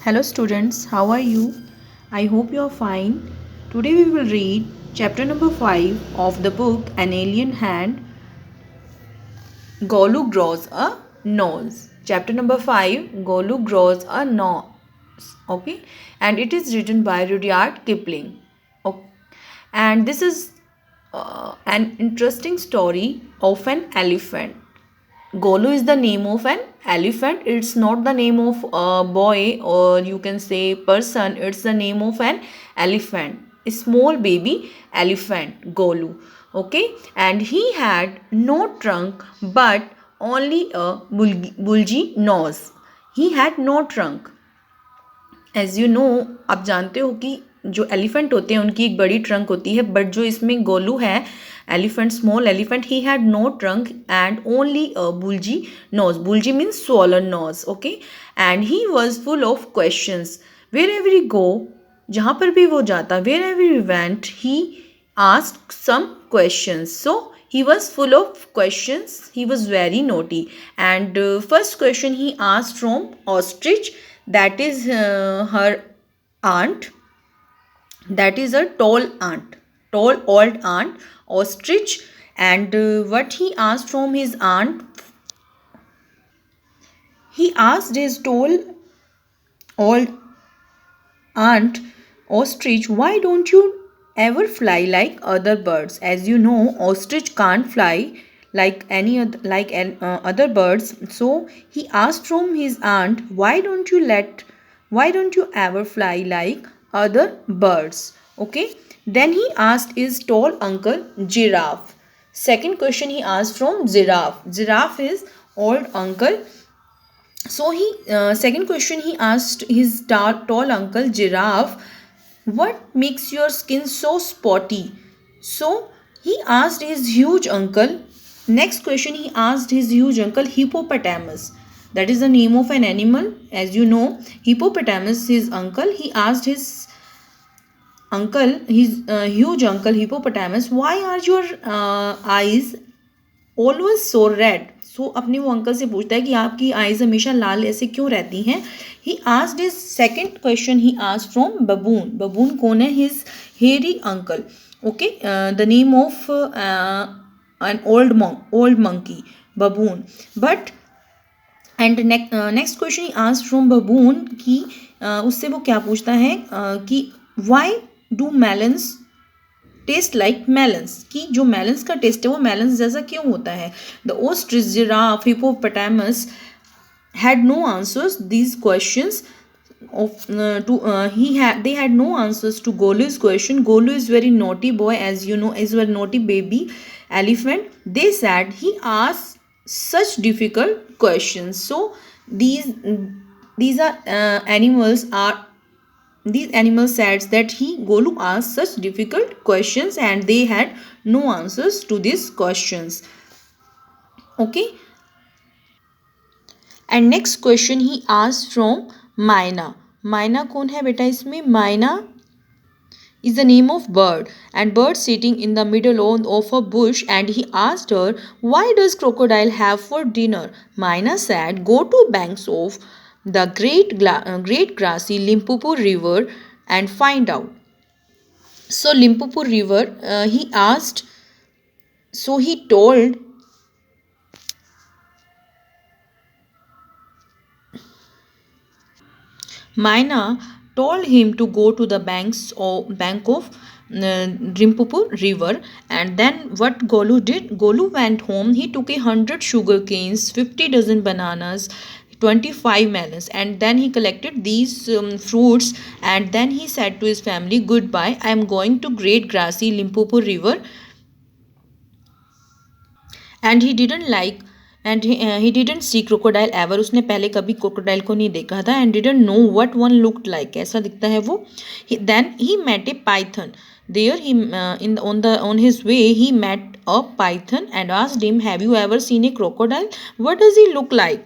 Hello students, how are you? I hope you are fine. Today we will read chapter number 5 of the book An Alien Hand. Golu grows a nose. Chapter number 5, Golu grows a nose. Okay, and it is written by Rudyard Kipling. Okay. And this is an interesting story of an elephant. Golu is the name of an elephant. It's not the name of a boy or you can say person. It's the name of an elephant. A small baby elephant, Golu. Okay, and he had no trunk but only a bulgy nose. He had no trunk. As you know, आप जानते हो कि जो elephant होते हैं उनकी एक बड़ी ट्रंक होती है, बट जो इसमें गोलू है elephant, small elephant, he had no trunk and only a bulgy nose. Bulgy means swollen nose. Okay, and he was full of questions. Wherever he go, जहाँ पर भी वो जाता, wherever he went, he asked some questions. So he was full of questions. He was very naughty. And first question he asked from ostrich, that is her aunt, that is a tall aunt, tall old aunt, ostrich. And what he asked from his aunt, he asked his tall old aunt ostrich, why don't you ever fly like other birds? As you know, ostrich can't fly like any other, other birds. So he asked from his aunt, why don't you ever fly like other birds? Okay, then he asked his tall uncle giraffe. Second question he asked from giraffe. Giraffe is old uncle. So he second question he asked his tall uncle giraffe, what makes your skin so spotty? So he asked his huge uncle. Next question he asked his huge uncle hippopotamus. That is the name of an animal. As you know, hippopotamus, his uncle. He asked his uncle, his huge uncle hippopotamus, why are your eyes always so red? So अपने वो uncle से पूछता है कि आपकी eyes हमेशा लाल ऐसे क्यों रहती हैं. He asked his second question he asked from बबून. बबून कौन है? हिज हेरी uncle. Okay, the name of an old monkey, बबून. But and next question he asked from बबून कि उससे वो क्या पूछता है कि why do melons taste like melons, कि जो मेलन्स का टेस्ट है वो मेलन्स जैसा क्यों होता है. The ostrich, giraffe, hippopotamus had no answers these questions of they had no answers to Golu's question. Golu is very naughty boy, as you know, is a naughty baby elephant. They said he asked such difficult questions. So these are animals are these animals said that Golu asked such difficult questions and they had no answers to these questions. Okay, and next question he asked from Maina. Maina कौन है बेटा इसमें? Maina is the name of bird, and bird sitting in the middle of a bush, and he asked her, why does crocodile have for dinner? Maina said, go to banks of the great grassy Limpopo river and find out. So Limpopo river, he asked, so he told Maina told him to go to the bank of Limpopo river. And then what Golu did? Golu went home. He took 100 sugar canes, 50 dozen bananas, 25 melons, and then he collected these fruits, and then he said to his family, goodbye, I am going to great grassy Limpopo river. And he didn't like he didn't see crocodile ever. उसने पहले कभी crocodile को नहीं देखा था, and didn't know what one looked like, कैसा दिखता है वो. Then he met a python. There he on his way he met a python and asked him, have you ever seen a crocodile? What does he look like?